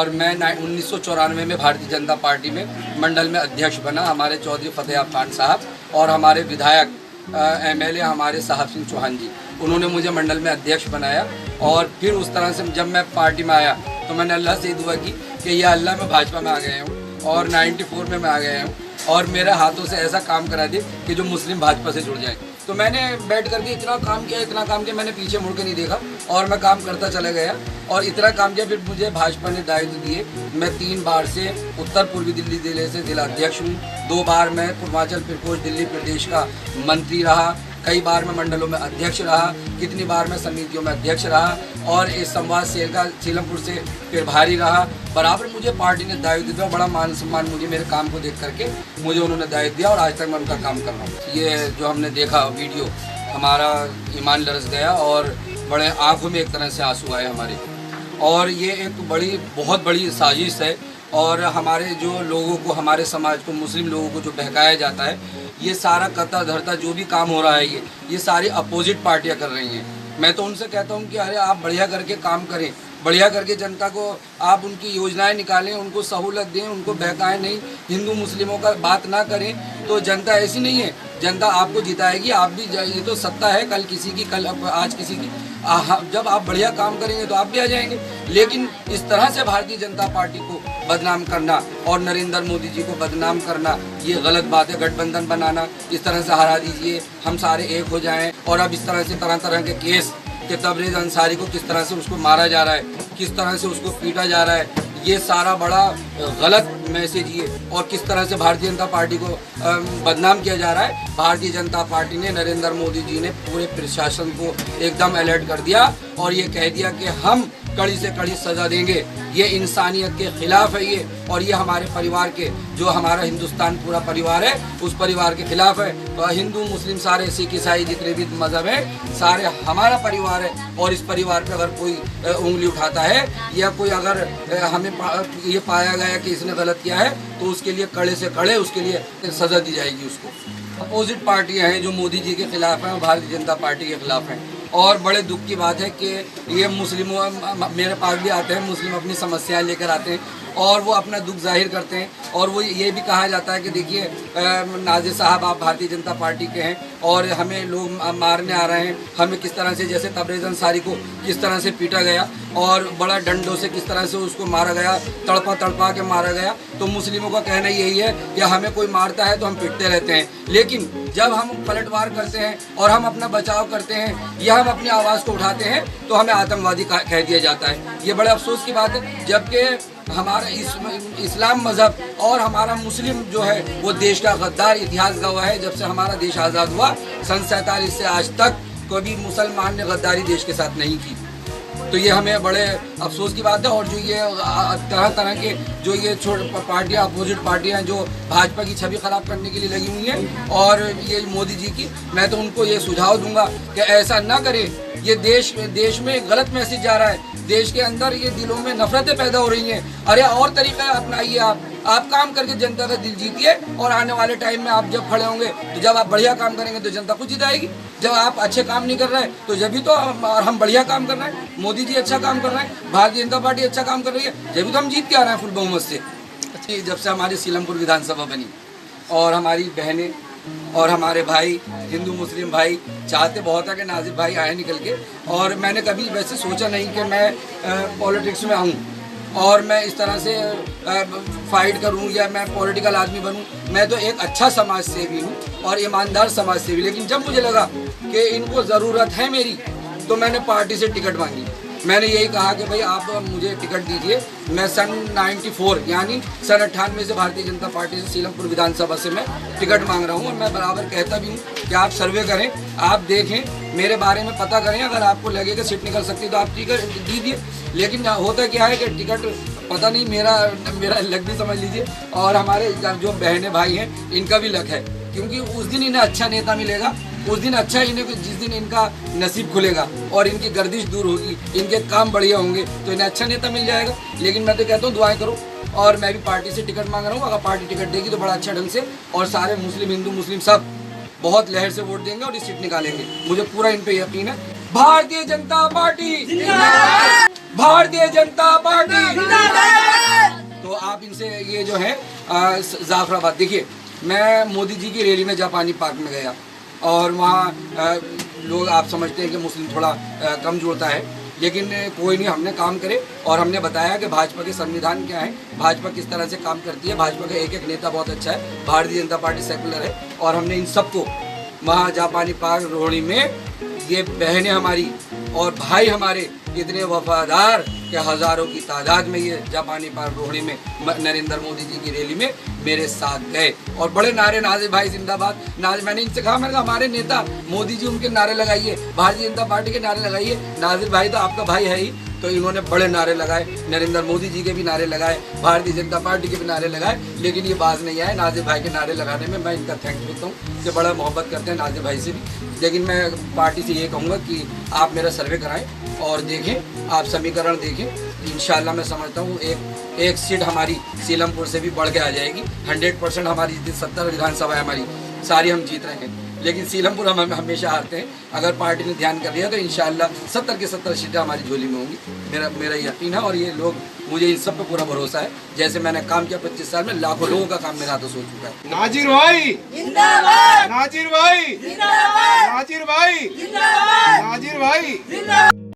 और मैं 1994 में भारतीय जनता पार्टी में मंडल में अध्यक्ष बना। हमारे चौधरी फतेह खान साहब और हमारे विधायक एमएलए हमारे साहब सिंह चौहान जी, उन्होंने मुझे मंडल में अध्यक्ष बनाया। और फिर उस तरह से जब मैं पार्टी में आया तो मैंने अल्लाह से दुआ की कि या अल्लाह मैं भाजपा में आ गया हूँ और 94 में मैं आ गया हूँ और मेरे हाथों से ऐसा काम करा दे कि जो मुस्लिम भाजपा से जुड़ जाए। तो मैंने बैठ करके इतना काम किया, मैंने पीछे मुड़ के नहीं देखा और मैं काम करता चला गया और इतना काम किया। फिर मुझे भाजपा ने दायित्व दिए। मैं 3 बार से उत्तर पूर्वी दिल्ली जिले से जिला अध्यक्ष हूँ। 2 बार मैं पूर्वांचल प्रकोष्ठ दिल्ली प्रदेश का मंत्री रहा। कई बार मैं मंडलों में अध्यक्ष रहा, कितनी बार मैं समितियों में अध्यक्ष रहा और इस संवाद सेल का सीलमपुर से प्रभारी रहा। बराबर मुझे पार्टी ने दायित्व दिया, बड़ा मान सम्मान मुझे मेरे काम को देख करके मुझे उन्होंने दायित्व दिया और आज तक मैं उनका काम कर रहा हूँ। ये जो हमने देखा वीडियो, हमारा ईमान लरस गया और बड़े आँखों में एक तरह से आंसू आए हमारे। और ये एक बहुत बड़ी साजिश है और हमारे जो लोगों को, हमारे समाज को, मुस्लिम लोगों को जो बहकाया जाता है, ये सारा करता धरता जो भी काम हो रहा है ये सारी अपोजिट पार्टियां कर रही हैं। मैं तो उनसे कहता हूं कि अरे आप बढ़िया करके काम करें, बढ़िया करके जनता को आप उनकी योजनाएं निकालें, उनको सहूलत दें, उनको बहकाएं नहीं, हिंदू मुस्लिमों का बात ना करें। तो जनता ऐसी नहीं है, जनता आपको जिताएगी। आप भी, ये तो सत्ता है, कल किसी की, कल आज किसी की। जब आप बढ़िया काम करेंगे तो आप भी आ जाएंगे। लेकिन इस तरह से भारतीय जनता पार्टी को बदनाम करना और नरेंद्र मोदी जी को बदनाम करना, ये गलत बात है। गठबंधन बनाना, इस तरह से हरा दीजिए, हम सारे एक हो जाएं। और अब इस तरह से तरह तरह के केस कि तबरेज़ अंसारी को किस तरह से उसको मारा जा रहा है, किस तरह से उसको पीटा जा रहा है, ये सारा बड़ा गलत मैसेज ये। और किस तरह से भारतीय जनता पार्टी को बदनाम किया जा रहा है। भारतीय जनता पार्टी ने, नरेंद्र मोदी जी ने पूरे प्रशासन को एकदम अलर्ट कर दिया और ये कह दिया कि हम कड़ी से कड़ी सज़ा देंगे। ये इंसानियत के खिलाफ है ये, और ये हमारे परिवार के, जो हमारा हिंदुस्तान पूरा परिवार है, उस परिवार के खिलाफ है। तो हिंदू मुस्लिम सारे, सिख ईसाई जितने भी मज़हब हैं, सारे हमारा परिवार है। और इस परिवार पे अगर कोई उंगली उठाता है या कोई अगर हमें ये पाया गया कि इसने गलत किया है तो उसके लिए कड़े से कड़े उसके लिए सज़ा दी जाएगी उसको। अपोजिट पार्टियाँ हैं जो मोदी जी के खिलाफ हैं और भारतीय जनता पार्टी के खिलाफ हैं। और बड़े दुख की बात है कि ये मुस्लिमों, मेरे पास भी आते हैं मुस्लिम, अपनी समस्याएं लेकर आते हैं और वो अपना दुख जाहिर करते हैं। और वो ये भी कहा जाता है कि देखिए नाज़िर साहब, आप भारतीय जनता पार्टी के हैं और हमें लोग मारने आ रहे हैं, हमें किस तरह से, जैसे तबरेज़ अंसारी को किस तरह से पीटा गया और बड़ा डंडों से किस तरह से उसको मारा गया, तड़पा के मारा गया। तो मुस्लिमों का कहना यही है कि हमें कोई मारता है तो हम पिटते रहते हैं, लेकिन जब हम पलटवार करते हैं और हम अपना बचाव करते हैं या हम अपनी आवाज़ को उठाते हैं तो हमें आतंकवादी कह दिया जाता है। ये बड़े अफसोस की बात है, जबकि हमारा इस्लाम मज़हब और हमारा मुस्लिम जो है वो देश का गद्दार इतिहास गवाह है। जब से हमारा देश आज़ाद हुआ सन 47 से आज तक कभी मुसलमान ने गद्दारी देश के साथ नहीं की। तो ये हमें बड़े अफसोस की बात है। और जो ये तरह तरह के जो ये पार्टियां, अपोजिट पार्टियां जो भाजपा की छवि खराब करने के लिए लगी हुई हैं और ये मोदी जी की, मैं तो उनको ये सुझाव दूंगा कि ऐसा ना करें। ये देश में गलत मैसेज जा रहा है, देश के अंदर ये दिलों में नफरतें पैदा हो रही हैं। अरे और तरीका अपनाइए, आप काम करके जनता का दिल जीतिए और आने वाले टाइम में आप जब खड़े होंगे, तो जब आप बढ़िया काम करेंगे तो जनता खुद जिताएगी। जब आप अच्छे काम नहीं कर रहे हैं तो जब भी तो हम बढ़िया काम कर रहे हैं, मोदी जी अच्छा काम कर रहे हैं, भारतीय जनता पार्टी अच्छा काम कर रही है, जब भी तो हम जीत के आ रहे हैं फुल बहुमत से। जब से हमारी सीलमपुर विधानसभा बनी और हमारी बहनें और हमारे भाई, हिंदू मुस्लिम भाई चाहते बहुत है कि नाज़िर भाई आए निकल के। और मैंने कभी वैसे सोचा नहीं कि मैं पॉलिटिक्स में आऊँ और मैं इस तरह से फाइट करूं या मैं पॉलिटिकल आदमी बनूं। मैं तो एक अच्छा समाज सेवी हूं और ईमानदार समाज सेवी। लेकिन जब मुझे लगा कि इनको ज़रूरत है मेरी, तो मैंने पार्टी से टिकट मांगी। मैंने यही कहा कि भाई आप मुझे टिकट दीजिए। मैं सन 94 यानी सन 98 से भारतीय जनता पार्टी से सीलमपुर विधानसभा से मैं टिकट मांग रहा हूँ। और मैं बराबर कहता भी हूँ कि आप सर्वे करें, आप देखें, मेरे बारे में पता करें। अगर आपको लगे कि सीट निकल सकती है तो आप टिकट दीजिए। लेकिन होता क्या है कि टिकट पता नहीं, मेरा लक भी समझ लीजिए और हमारे जो बहनें भाई हैं इनका भी लक है, क्योंकि उस दिन इन्हें अच्छा नेता मिलेगा, उस दिन अच्छा इन्हें, जिस दिन इनका नसीब खुलेगा और इनकी गर्दिश दूर होगी, इनके काम बढ़िया होंगे, तो इन्हें अच्छा नेता मिल जाएगा। लेकिन मैं तो कहता हूँ दुआएं करो। और मैं भी पार्टी से टिकट मांग रहा हूँ। अगर पार्टी टिकट देगी तो बड़ा अच्छा ढंग से, और सारे मुस्लिम, हिंदू, मुस्लिम सब बहुत लहर से वोट देंगे और ये सीट निकालेंगे। मुझे पूरा इन पे यकीन है। Bharatiya Janata party, Bharatiya Janata party. तो आप इनसे ये जो है जाफराबाद देखिए, मैं मोदी जी की रैली में जापानी पार्क में गया और वहाँ लोग आप समझते हैं कि मुस्लिम थोड़ा कम जुड़ता है, लेकिन कोई नहीं, हमने काम करे और हमने बताया कि भाजपा के संविधान क्या है, भाजपा किस तरह से काम करती है। भाजपा का एक एक नेता बहुत अच्छा है, भारतीय जनता पार्टी सेकुलर है और हमने इन सबको वहाँ जापानी पार्क रोहिणी में, ये बहनें हमारी और भाई हमारे इतने वफादार कि हज़ारों की तादाद में ये जापानी पार्क रोहिणी में नरेंद्र मोदी जी की रैली में मेरे साथ गए और बड़े नारे, नाजिर भाई जिंदाबाद। मैंने इनसे कहा, मैंने कहा हमारे नेता मोदी जी उनके नारे लगाइए, भारतीय जनता पार्टी के नारे लगाइए, नाजिर भाई तो आपका भाई है ही। तो इन्होंने बड़े नारे लगाए, नरेंद्र मोदी जी के भी नारे लगाए, भारतीय जनता पार्टी के भी नारे लगाए, लेकिन ये बाज नहीं आए नाजिर भाई के नारे लगाने में। मैं इनका थैंक्स करता हूँ कि बड़ा मोहब्बत करते हैं नाजिर भाई से भी। लेकिन मैं पार्टी से ये कहूँगा कि आप मेरा सर्वे कराएं और देखें, आप समीकरण देखें, इंशाल्लाह मैं समझता हूँ एक सीट हमारी सीलमपुर से भी बढ़ के आ जाएगी। 100% हमारी 70 विधानसभा हमारी सारी हम जीत रहे हैं, लेकिन सीलमपुर हम हमेशा हारते हैं। अगर पार्टी ने ध्यान कर लिया तो इंशाल्लाह 70 की 70 सीटें हमारी झोली में होंगी, मेरा यकीन है। और ये लोग, मुझे इन सब पे पूरा भरोसा है। जैसे मैंने काम किया 25 साल में, लाखों लोगों का काम मेरे हाथों से हो चुका है। नाजिर भाई जिंदाबाद, नाजिर भाई जिंदाबाद, नाजिर भाई जिंदाबाद, नाजिर भाई जिंदाबाद।